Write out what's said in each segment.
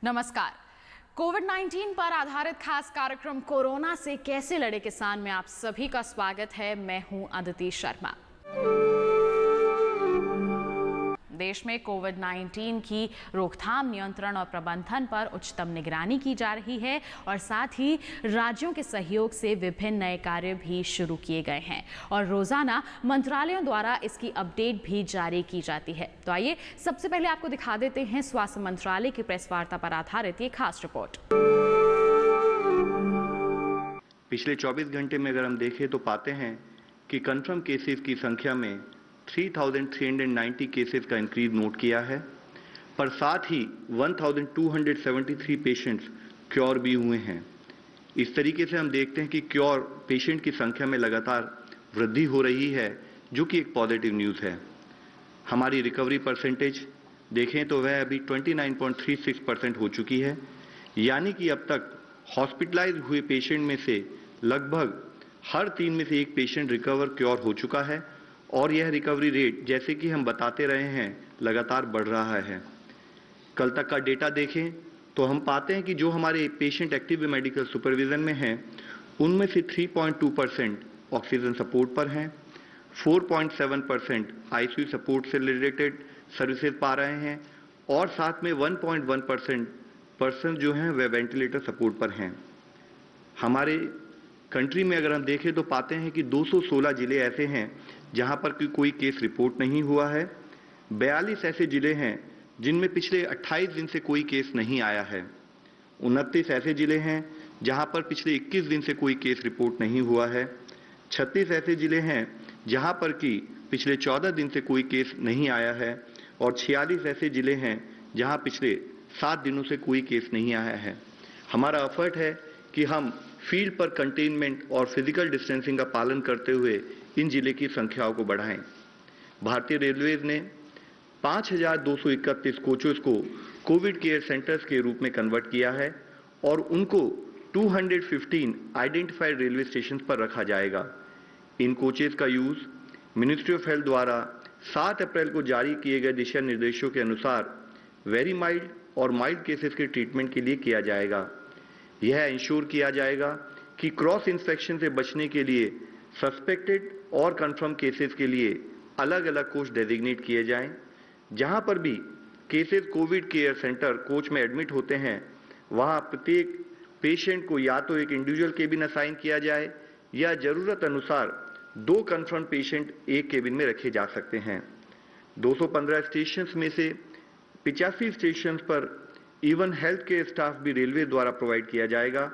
नमस्कार। कोविड-19 पर आधारित खास कार्यक्रम कोरोना से कैसे लड़े किसान में आप सभी का स्वागत है। मैं हूं अदिति शर्मा। देश में कोविड-19 की रोकथाम, नियंत्रण और प्रबंधन पर उच्चतम निगरानी की जा रही है और साथ ही राज्यों के सहयोग से विभिन्न नए कार्य भी शुरू किए गए हैं और रोजाना मंत्रालयों द्वारा इसकी अपडेट भी जारी की जाती है। तो आइए सबसे पहले आपको दिखा देते हैं स्वास्थ्य मंत्रालय की प्रेस वार्ता पर आधारित ये खास रिपोर्ट। पिछले 24 घंटे में अगर हम देखें तो पाते हैं कि कंफर्म केसेस की संख्या में 3,390 केसेस का इंक्रीज नोट किया है, पर साथ ही 1,273 पेशेंट्स क्योर भी हुए हैं। इस तरीके से हम देखते हैं कि क्योर पेशेंट की संख्या में लगातार वृद्धि हो रही है, जो कि एक पॉजिटिव न्यूज़ है। हमारी रिकवरी परसेंटेज देखें तो वह अभी 29.36% हो चुकी है, यानी कि अब तक हॉस्पिटलाइज हुए पेशेंट में से लगभग हर 3 में से 1 पेशेंट रिकवर क्योर हो चुका है और यह रिकवरी रेट, जैसे कि हम बताते रहे हैं, लगातार बढ़ रहा है। कल तक का डेटा देखें तो हम पाते हैं कि जो हमारे पेशेंट एक्टिव मेडिकल सुपरविजन में हैं, उनमें से 3.2% ऑक्सीजन सपोर्ट पर हैं, 4.7% आईसीयू सपोर्ट से रिलेटेड सर्विसेज पा रहे हैं और साथ में 1.1% पर्सन जो हैं वह वेंटिलेटर सपोर्ट पर हैं। हमारे कंट्री में अगर हम देखें तो पाते हैं कि 216 जिले ऐसे हैं जहां पर कोई केस रिपोर्ट नहीं हुआ है। 42 ऐसे जिले हैं जिनमें पिछले 28 दिन से कोई केस नहीं आया है। 29 ऐसे जिले हैं जहां पर पिछले 21 दिन से कोई केस रिपोर्ट नहीं हुआ है। 36 ऐसे जिले हैं जहां पर कि पिछले 14 दिन से कोई केस नहीं आया है और 46 ऐसे जिले हैं जहां पिछले 7 दिनों से कोई केस नहीं आया है। हमारा एफर्ट है कि हम फील्ड पर कंटेनमेंट और फिजिकल डिस्टेंसिंग का पालन करते हुए इन जिले की संख्याओं को बढ़ाएं। भारतीय रेलवेज ने 5,231 कोचेस को कोविड केयर सेंटर्स के रूप में कन्वर्ट किया है और उनको 215 आइडेंटिफाइड रेलवे स्टेशन पर रखा जाएगा। इन कोचेस का यूज मिनिस्ट्री ऑफ हेल्थ द्वारा 7 अप्रैल को जारी किए गए दिशा निर्देशों के अनुसार वेरी माइल्ड और माइल्ड केसेस के ट्रीटमेंट के लिए किया जाएगा। यह इंश्योर किया जाएगा कि क्रॉस इन्फेक्शन से बचने के लिए सस्पेक्टेड और कंफर्म केसेस के लिए अलग अलग कोच डेजिग्नेट किए जाएं। जहां पर भी cases Covid care centre coach में एडमिट होते हैं, वहां प्रत्येक पेशेंट को या तो एक इंडिविजुअल केबिन असाइन किया जाए या जरूरत अनुसार 2 कंफर्म पेशेंट एक केबिन में रखे जा सकते हैं। 215 स्टेशन में से 85 स्टेशन पर इवन हेल्थ केयर स्टाफ भी रेलवे द्वारा प्रोवाइड किया जाएगा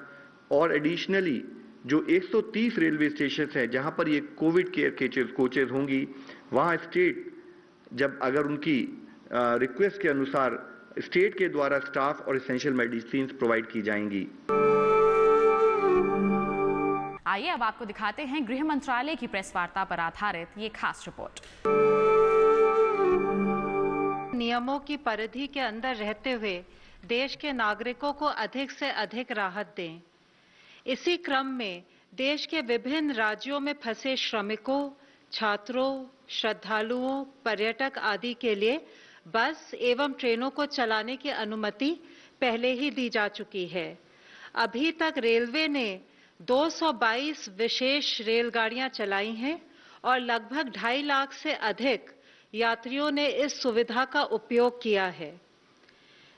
और एडिशनली जो 130 रेलवे स्टेशन हैं जहां पर ये कोविड केयर कोचेज होंगी, वहां स्टेट जब अगर उनकी रिक्वेस्ट के अनुसार स्टेट के द्वारा स्टाफ और एसेंशियल मेडिसिन प्रोवाइड की जाएंगी। आइए अब आपको दिखाते हैं गृह मंत्रालय की प्रेस वार्ता पर आधारित ये खास रिपोर्ट। नियमों की परिधि के अंदर रहते हुए देश के नागरिकों को अधिक से अधिक राहत दें। इसी क्रम में देश के विभिन्न राज्यों में फंसे श्रमिकों, छात्रों, श्रद्धालुओं, पर्यटक आदि के लिए बस एवं ट्रेनों को चलाने की अनुमति पहले ही दी जा चुकी है। अभी तक रेलवे ने 222 विशेष रेलगाड़ियां चलाई हैं और लगभग 2.5 लाख से अधिक यात्रियों ने इस सुविधा का उपयोग किया है।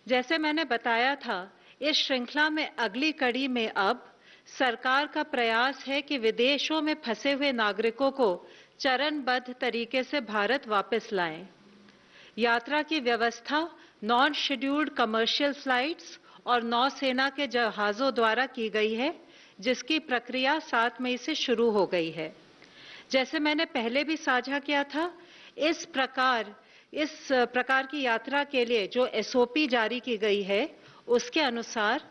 जैसे मैंने बताया था, इस श्रृंखला में अगली कड़ी में अब सरकार का प्रयास है कि विदेशों में फंसे हुए नागरिकों को चरणबद्ध तरीके से भारत वापस लाएं। यात्रा की व्यवस्था नॉन शेड्यूल्ड कमर्शियल फ्लाइट्स और नौसेना के जहाजों द्वारा की गई है, जिसकी प्रक्रिया 7 मई से शुरू हो गई है। जैसे मैंने पहले भी साझा किया था, इस प्रकार की यात्रा के लिए जो एसओपी जारी की गई है, उसके अनुसार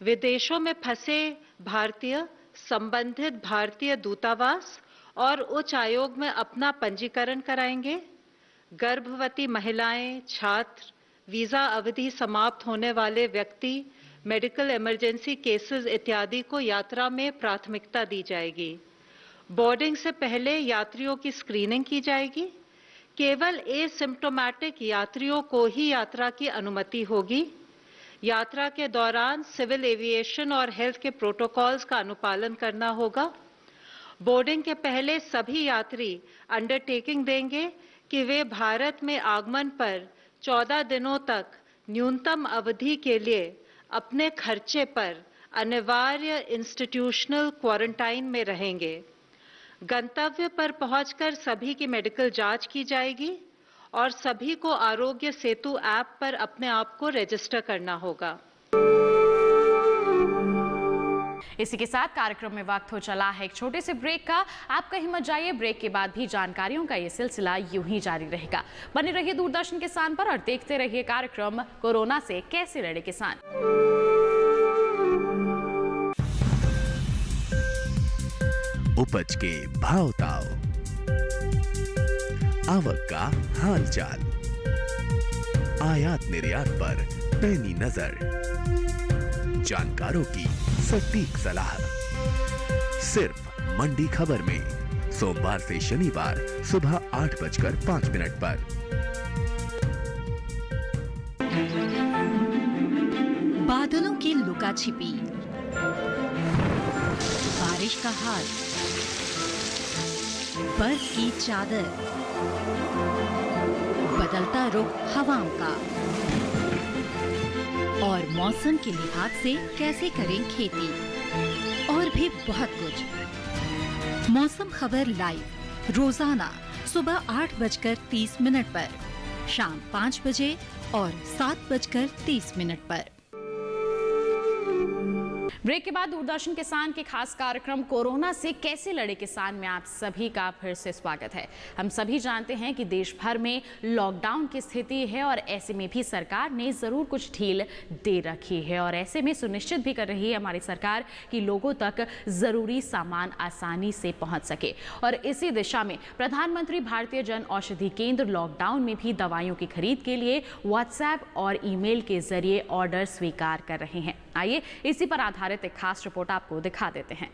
विदेशों में फंसे भारतीय संबंधित भारतीय दूतावास और उच्च आयोग में अपना पंजीकरण कराएंगे। गर्भवती महिलाएं, छात्र, वीजा अवधि समाप्त होने वाले व्यक्ति, मेडिकल इमरजेंसी केसेस इत्यादि को यात्रा में प्राथमिकता दी जाएगी। बोर्डिंग से पहले यात्रियों की स्क्रीनिंग की जाएगी। केवल एसिम्प्टोमेटिक यात्रियों को ही यात्रा की अनुमति होगी। यात्रा के दौरान सिविल एविएशन और हेल्थ के प्रोटोकॉल्स का अनुपालन करना होगा। बोर्डिंग के पहले सभी यात्री अंडरटेकिंग देंगे कि वे भारत में आगमन पर 14 दिनों तक न्यूनतम अवधि के लिए अपने खर्चे पर अनिवार्य इंस्टीट्यूशनल क्वारंटाइन में रहेंगे। गंतव्य पर पहुंचकर सभी की मेडिकल जांच की जाएगी और सभी को आरोग्य सेतु ऐप पर अपने आप को रजिस्टर करना होगा। इसी के साथ कार्यक्रम में वक्त हो चला है एक छोटे से ब्रेक का। आप कहीं मत जाइए, ब्रेक के बाद भी जानकारियों का ये सिलसिला यूं ही जारी रहेगा। बने रहिए दूरदर्शन किसान पर और देखते रहिए कार्यक्रम कोरोना से कैसे लड़े किसान। उपज के भाव ताव, आवक का हाल चाल, आयात निर्यात पर पैनी नजर, जानकारों की सटीक सलाह, सिर्फ मंडी खबर में सोमवार से शनिवार सुबह 8:05 पर। बादलों की लुका छिपी, बारिश का हाल, बर्फ की चादर, बदलता रुख हवाओं का और मौसम के लिहाज से कैसे करें खेती और भी बहुत कुछ। मौसम खबर लाइव रोजाना सुबह 8:30 पर, शाम 5 बजे और 7:30 पर। ब्रेक के बाद दूरदर्शन किसान के खास कार्यक्रम कोरोना से कैसे लड़े किसान में आप सभी का फिर से स्वागत है। हम सभी जानते हैं कि देश भर में लॉकडाउन की स्थिति है और ऐसे में भी सरकार ने जरूर कुछ ढील दे रखी है और ऐसे में सुनिश्चित भी कर रही है हमारी सरकार कि लोगों तक जरूरी सामान आसानी से पहुंच सके। और इसी दिशा में प्रधानमंत्री भारतीय जन औषधि केंद्र लॉकडाउन में भी दवाइयों की खरीद के लिए व्हाट्सएप और ईमेल के जरिए ऑर्डर स्वीकार कर रहे हैं। आइए इसी पर आधारित एक खास रिपोर्ट आपको दिखा देते हैं।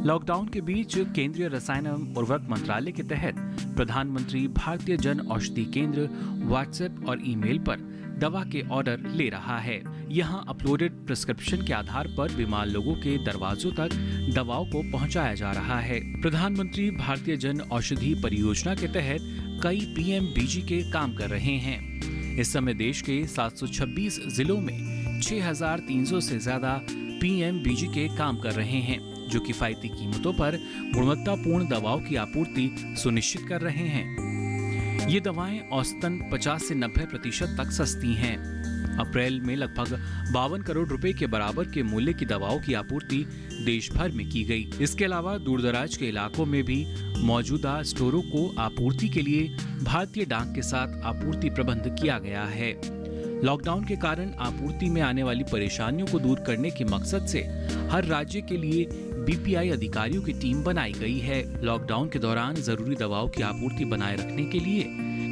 लॉकडाउन के बीच केंद्रीय रसायन एवं उर्वरक मंत्रालय के तहत प्रधानमंत्री भारतीय जन औषधि केंद्र व्हाट्सएप और ईमेल पर दवा के ऑर्डर ले रहा है। यहां अपलोडेड प्रिस्क्रिप्शन के आधार पर बीमार लोगों के दरवाजों तक दवाओं को पहुंचाया जा रहा है। प्रधानमंत्री भारतीय जन औषधि परियोजना के तहत कई पीएमबीजी के काम कर रहे हैं। इस समय देश के 726 जिलों में 6,300 से ज्यादा पीएमबीजी के काम कर रहे हैं, जो किफायती कीमतों पर गुणवत्तापूर्ण दवाओं की आपूर्ति सुनिश्चित कर रहे हैं। ये दवाएं औसतन 50 से 90% तक सस्ती हैं। अप्रैल में लगभग 52 करोड़ रुपए के बराबर के मूल्य की दवाओं की आपूर्ति देश भर में की गई। इसके अलावा दूरदराज के इलाकों में भी मौजूदा स्टोरों को आपूर्ति के लिए भारतीय डाक के साथ आपूर्ति प्रबंध किया गया है। लॉकडाउन के कारण आपूर्ति में आने वाली परेशानियों को दूर करने के मकसद से हर राज्य के लिए बीपीआई अधिकारियों की टीम बनाई गई है। लॉकडाउन के दौरान जरूरी दवाओं की आपूर्ति बनाए रखने के लिए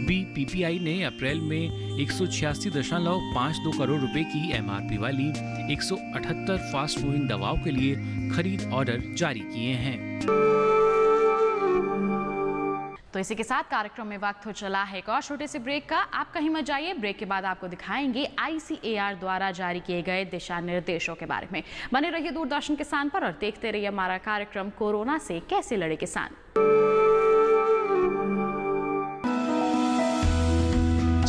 बीपीआई ने अप्रैल में 186.52 करोड़ रुपए की एमआरपी वाली 178 फास्ट मूविंग दवाओं के लिए खरीद ऑर्डर जारी किए हैं। तो इसी के साथ कार्यक्रम में वक्त हो चला है एक और छोटे से ब्रेक का। आप कहीं मत जाइए, ब्रेक के बाद आपको दिखाएंगे ICAR द्वारा जारी किए गए दिशा निर्देशों के बारे में। बने रहिए दूरदर्शन किसान पर और देखते रहिए हमारा कार्यक्रम कोरोना से कैसे लड़े किसान।